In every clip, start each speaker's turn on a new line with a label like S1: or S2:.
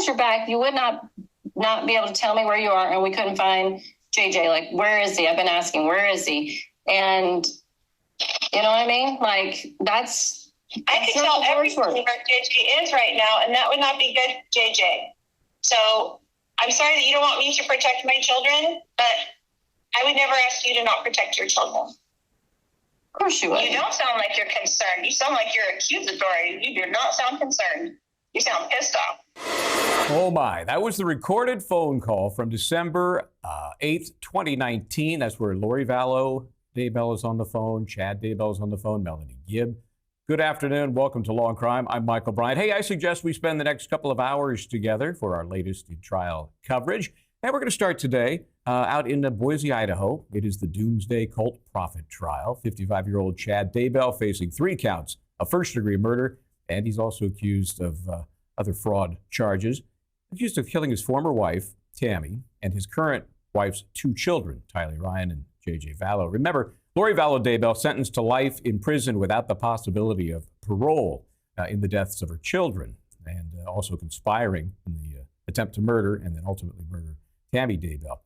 S1: your back, you would not be able to tell me where you are, and we couldn't find JJ. Like, where is he? I've been asking, where is he? And you know what I mean? Like, that's
S2: I could tell everything where JJ is right now, and that would not be good, JJ. So I'm sorry that you don't want me to protect my children, but I would never ask you to not protect your children.
S1: Of course you would.
S2: You don't sound like you're concerned. You sound like you're accusatory. You do not sound concerned. You sound pissed off.
S3: Oh my, that was the recorded phone call from December 8th, 2019. That's where Lori Vallow Daybell is on the phone, Chad Daybell is on the phone, Melanie Gibb. Good afternoon. Welcome to Law and Crime. I'm Michael Bryant. Hey, I suggest we spend the next couple of hours together for our latest trial coverage. And we're going to start today out in Boise, Idaho. It is the Doomsday cult prophet trial. 55-year-old Chad Daybell facing 3 counts of first-degree murder, and he's also accused of other fraud charges. Accused of killing his former wife, Tammy, and his current wife's 2 children, Tylee Ryan and JJ Vallow. Remember, Lori Vallow Daybell sentenced to life in prison without the possibility of parole in the deaths of her children, and also conspiring in the attempt to murder and then ultimately murder Tammy Daybell.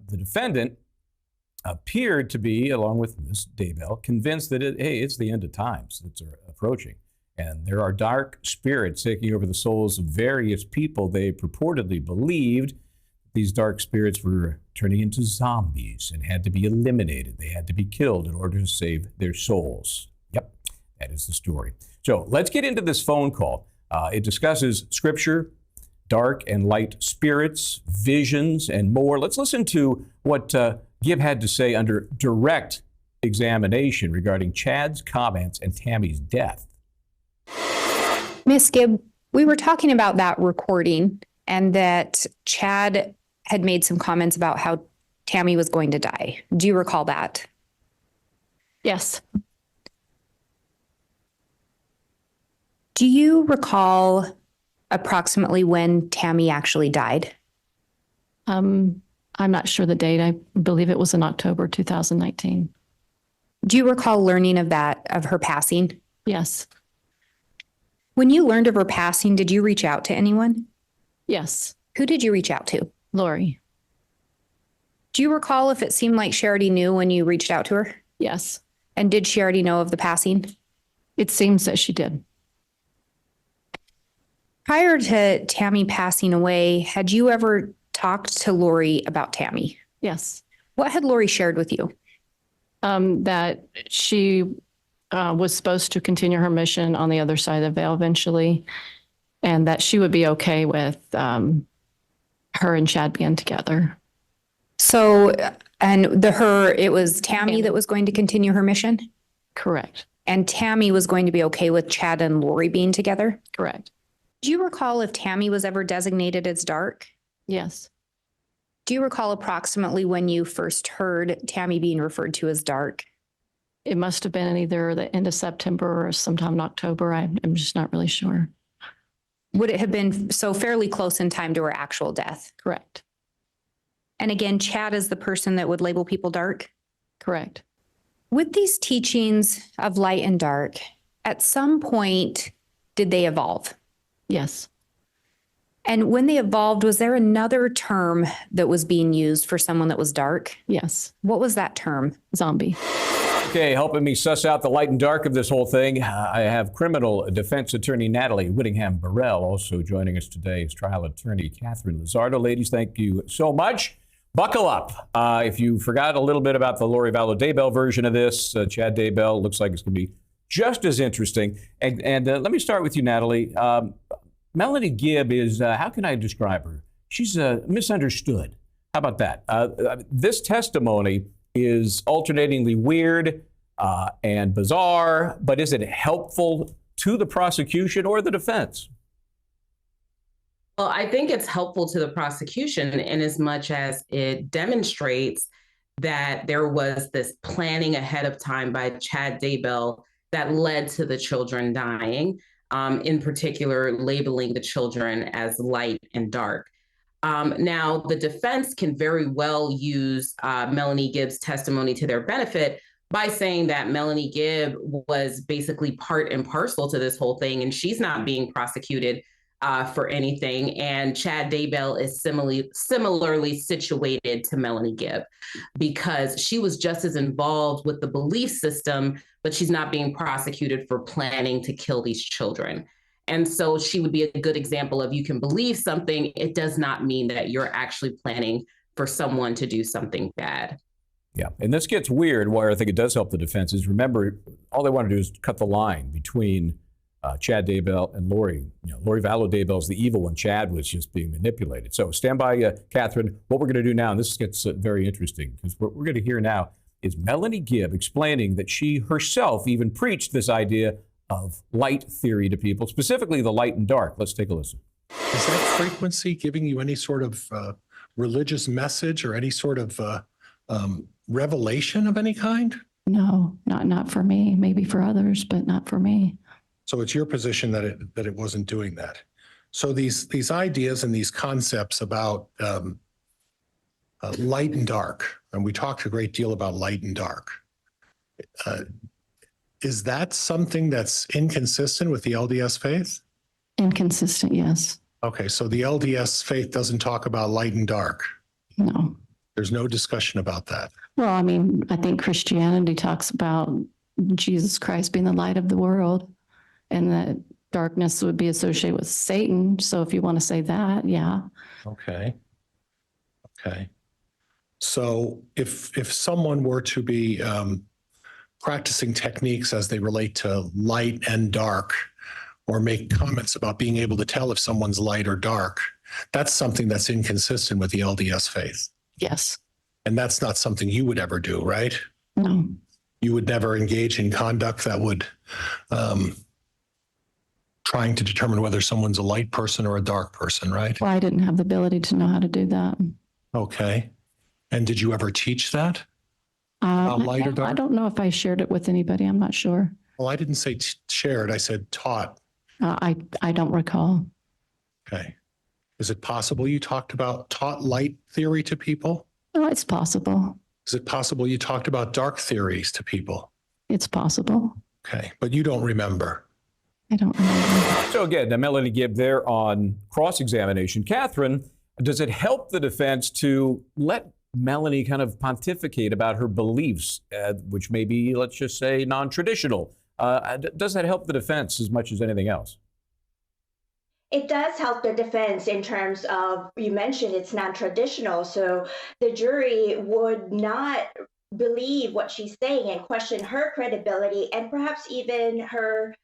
S3: The defendant appeared to be, along with Ms. Daybell, convinced that, it's the end of times that's approaching. And there are dark spirits taking over the souls of various people. They purportedly believed these dark spirits were turning into zombies and had to be eliminated. They had to be killed in order to save their souls. Yep, that is the story. So let's get into this phone call. It discusses scripture, dark and light spirits, visions, and more. Let's listen to what Gibb had to say under direct examination regarding Chad's comments and Tammy's death.
S4: Miss Gibb, we were talking about that recording and that Chad had made some comments about how Tammy was going to die. Do you recall that?
S5: Yes.
S4: Do you recall approximately when Tammy actually died?
S5: I'm not sure the date. I believe it was in October 2019.
S4: Do you recall learning of her passing?
S5: Yes.
S4: When you learned of her passing, did you reach out to anyone?
S5: Yes.
S4: Who did you reach out to?
S5: Lori.
S4: Do you recall if it seemed like she already knew when you reached out to her?
S5: Yes.
S4: And did she already know of the passing?
S5: It seems that she did.
S4: Prior to Tammy passing away, had you ever talked to Lori about Tammy?
S5: Yes.
S4: What had Lori shared with you?
S5: That she was supposed to continue her mission on the other side of the veil eventually, and that she would be okay with her and Chad being together.
S4: So, and it was Tammy that was going to continue her mission?
S5: Correct.
S4: And Tammy was going to be okay with Chad and Lori being together?
S5: Correct.
S4: Do you recall if Tammy was ever designated as dark?
S5: Yes.
S4: Do you recall approximately when you first heard Tammy being referred to as dark?
S5: It must have been either the end of September or sometime in October. I'm just not really sure.
S4: Would it have been so fairly close in time to her actual death?
S5: Correct.
S4: And again, Chad is the person that would label people dark?
S5: Correct.
S4: With these teachings of light and dark, at some point, did they evolve?
S5: Yes.
S4: And when they evolved, was there another term that was being used for someone that was dark?
S5: Yes.
S4: What was that term?
S5: Zombie.
S3: Okay, helping me suss out the light and dark of this whole thing, I have criminal defense attorney Natalie Whittingham-Burrell also joining us today as trial attorney Catherine Lizardo. Ladies, thank you so much. Buckle up. If you forgot a little bit about the Lori Vallow Daybell version of this, Chad Daybell looks like it's going to be just as interesting. And let me start with you, Natalie. Melanie Gibb is, how can I describe her? She's misunderstood. How about that? This testimony is alternatingly weird and bizarre, but is it helpful to the prosecution or the defense?
S6: Well, I think it's helpful to the prosecution in as much as it demonstrates that there was this planning ahead of time by Chad Daybell that led to the children dying, in particular, labeling the children as light and dark. Now, the defense can very well use Melanie Gibb's testimony to their benefit by saying that Melanie Gibb was basically part and parcel to this whole thing, and she's not being prosecuted for anything. And Chad Daybell is similarly situated to Melanie Gibb because she was just as involved with the belief system, but she's not being prosecuted for planning to kill these children. And so she would be a good example of, you can believe something, it does not mean that you're actually planning for someone to do something bad.
S3: Yeah, and this gets weird. Where I think it does help the defense is, remember, all they want to do is cut the line between Chad Daybell and Lori. Lori Vallow Daybell is the evil one. Chad was just being manipulated. So stand by, Catherine. What we're going to do now, and this gets very interesting, because what we're going to hear now is Melanie Gibb explaining that she herself even preached this idea of light theory to people, specifically the light and dark. Let's take a listen.
S7: Is that frequency giving you any sort of religious message or any sort of revelation of any kind?
S5: No, not for me. Maybe for others, but not for me.
S7: So it's your position that it wasn't doing that. So these ideas and these concepts about light and dark, and we talked a great deal about light and dark. Is that something that's inconsistent with the LDS faith?
S5: Inconsistent, yes.
S7: Okay, so the LDS faith doesn't talk about light and dark.
S5: No.
S7: There's no discussion about that.
S5: Well, I mean, I think Christianity talks about Jesus Christ being the light of the world, and that darkness would be associated with Satan. So if you want to say that, yeah.
S7: Okay. So if someone were to be practicing techniques as they relate to light and dark, or make comments about being able to tell if someone's light or dark, that's something that's inconsistent with the LDS faith.
S5: Yes.
S7: And that's not something you would ever do, right?
S5: No.
S7: You would never engage in conduct that would trying to determine whether someone's a light person or a dark person, right?
S5: Well, I didn't have the ability to know how to do that.
S7: Okay. And did you ever teach that? Light or dark?
S5: I don't know if I shared it with anybody. I'm not sure.
S7: Well, I didn't say shared. I said taught.
S5: I don't recall.
S7: Okay. Is it possible you taught light theory to people?
S5: Oh, it's possible.
S7: Is it possible you talked about dark theories to people?
S5: It's possible.
S7: Okay. But you don't remember.
S5: I don't remember.
S3: So again, now Melanie Gibb there on cross-examination. Catherine, does it help the defense to let Melanie kind of pontificate about her beliefs, which may be, let's just say, non-traditional? Does that help the defense as much as anything else?
S8: It does help the defense in terms of, you mentioned it's non-traditional, so the jury would not believe what she's saying and question her credibility and perhaps even her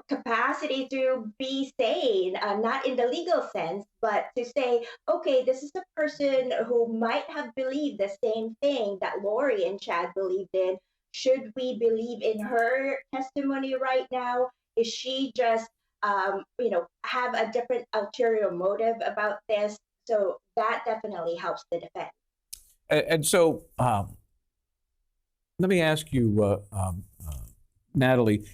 S8: capacity to be sane, not in the legal sense, but to say, okay, this is a person who might have believed the same thing that Lori and Chad believed in. Should we believe in her testimony right now? Is she just, have a different ulterior motive about this? So that definitely helps the defense.
S3: And so let me ask you, Natalie,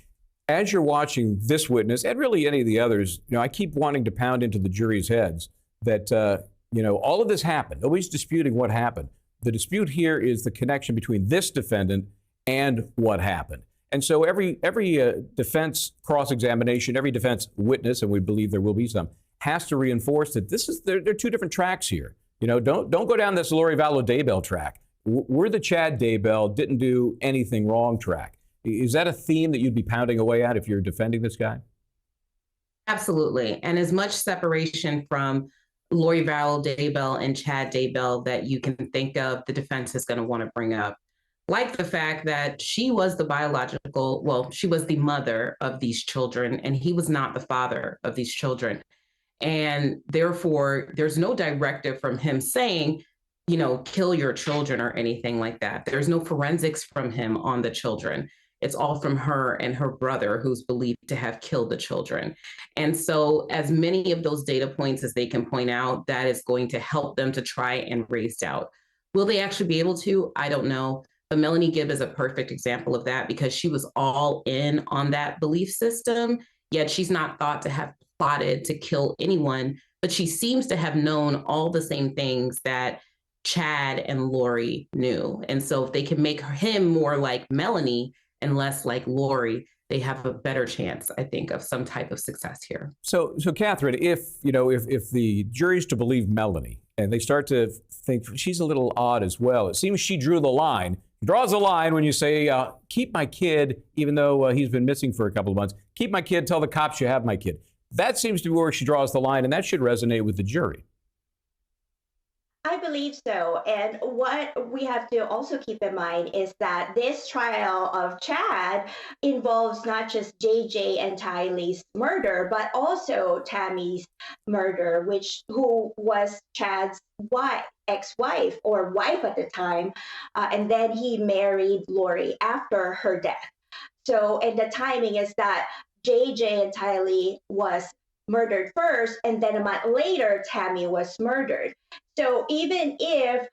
S3: as you're watching this witness and really any of the others, I keep wanting to pound into the jury's heads that, all of this happened. Nobody's disputing what happened. The dispute here is the connection between this defendant and what happened. And so every defense cross-examination, every defense witness, and we believe there will be some, has to reinforce that there are two different tracks here. Don't go down this Lori Vallow Daybell track. We're the Chad Daybell didn't do anything wrong track. Is that a theme that you'd be pounding away at if you're defending this guy?
S6: Absolutely. And as much separation from Lori Vallow Daybell and Chad Daybell that you can think of, the defense is going to want to bring up. Like the fact that she was she was the mother of these children, and he was not the father of these children. And therefore, there's no directive from him saying, kill your children or anything like that. There's no forensics from him on the children. It's all from her and her brother, who's believed to have killed the children. And so as many of those data points as they can point out, that is going to help them to try and raise doubt. Will they actually be able to? I don't know. But Melanie Gibb is a perfect example of that because she was all in on that belief system, yet she's not thought to have plotted to kill anyone, but she seems to have known all the same things that Chad and Lori knew. And so if they can make him more like Melanie and less like Lori, they have a better chance, I think, of some type of success here.
S3: So Catherine, if the jury's to believe Melanie and they start to think she's a little odd as well, it seems she drew the line. Draws the line when you say, keep my kid, even though he's been missing for a couple of months. Keep my kid, tell the cops you have my kid. That seems to be where she draws the line, and that should resonate with the jury.
S8: I believe so. And what we have to also keep in mind is that this trial of Chad involves not just JJ and Tylee's murder, but also Tammy's murder, who was Chad's ex-wife or wife at the time. And then he married Lori after her death. So, and the timing is that JJ and Tylee was murdered first, and then a month later, Tammy was murdered. So even if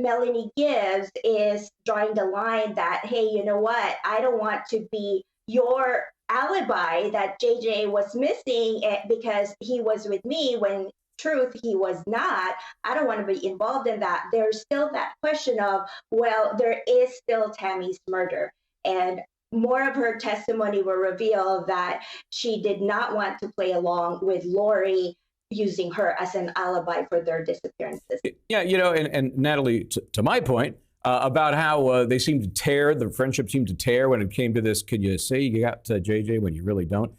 S8: Melanie Gibbs is drawing the line that, hey, you know what, I don't want to be your alibi that JJ was missing because he was with me when truth he was not. I don't want to be involved in that. There's still that question of, well, there is still Tammy's murder. And more of her testimony will reveal that she did not want to play along with Lori using her as an alibi for their disappearances.
S3: Yeah, and Natalie, to my point about how they seem to tear, the friendship seemed to tear when it came to this, can you say you got JJ when you really don't?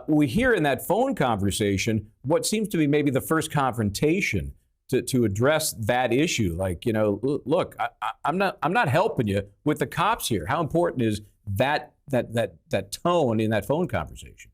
S3: We hear in that phone conversation what seems to be maybe the first confrontation to address that issue. Like, look, I'm not helping you with the cops here. How important is that tone in that phone conversation?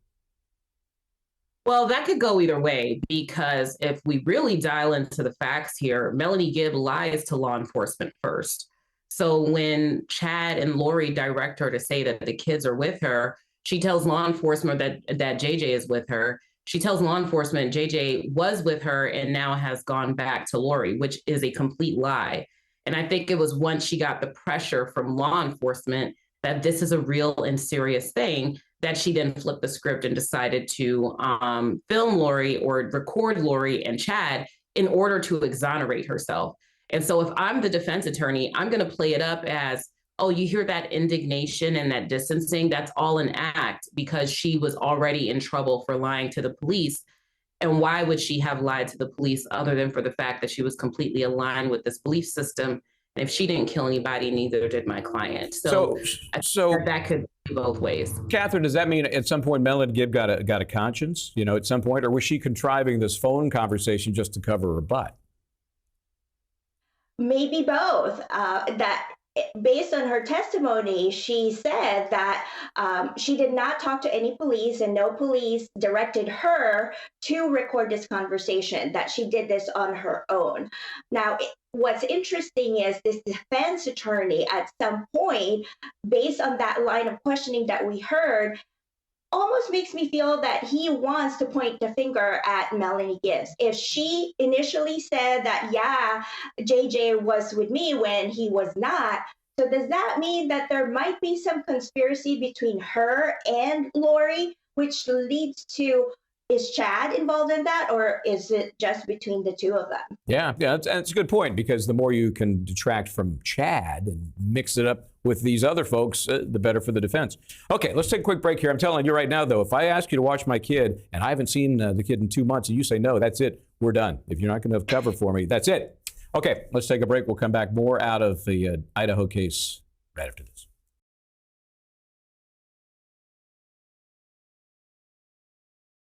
S6: Well, that could go either way, because if we really dial into the facts here, Melanie Gibb lies to law enforcement first. So when Chad and Lori direct her to say that the kids are with her, she tells law enforcement that JJ is with her. She tells law enforcement JJ was with her and now has gone back to Lori, which is a complete lie. And I think it was once she got the pressure from law enforcement that this is a real and serious thing, that she then flipped the script and decided to film Lori or record Lori and Chad in order to exonerate herself. And so if I'm the defense attorney, I'm going to play it up as, oh, you hear that indignation and that distancing? That's all an act because she was already in trouble for lying to the police. And why would she have lied to the police other than for the fact that she was completely aligned with this belief system? And if she didn't kill anybody, neither did my client. So that could be both ways.
S3: Catherine, does that mean at some point Melanie Gibb got a conscience, at some point, or was she contriving this phone conversation just to cover her butt?
S8: Maybe both. Based on her testimony, she said that she did not talk to any police and no police directed her to record this conversation, that she did this on her own. Now, what's interesting is this defense attorney at some point, based on that line of questioning that we heard, almost makes me feel that he wants to point the finger at Melanie Gibbs. If she initially said that, yeah, JJ was with me when he was not, so does that mean that there might be some conspiracy between her and Lori, which leads to, is Chad involved in that, or is it just between the two of them? Yeah,
S3: that's a good point, because the more you can detract from Chad and mix it up with these other folks, the better for the defense. Okay, let's take a quick break here. I'm telling you right now, though, if I ask you to watch my kid and I haven't seen the kid in 2 months and you say no, that's it. We're done. If you're not going to cover for me, that's it. Okay, let's take a break. We'll come back more out of the Idaho case right after this.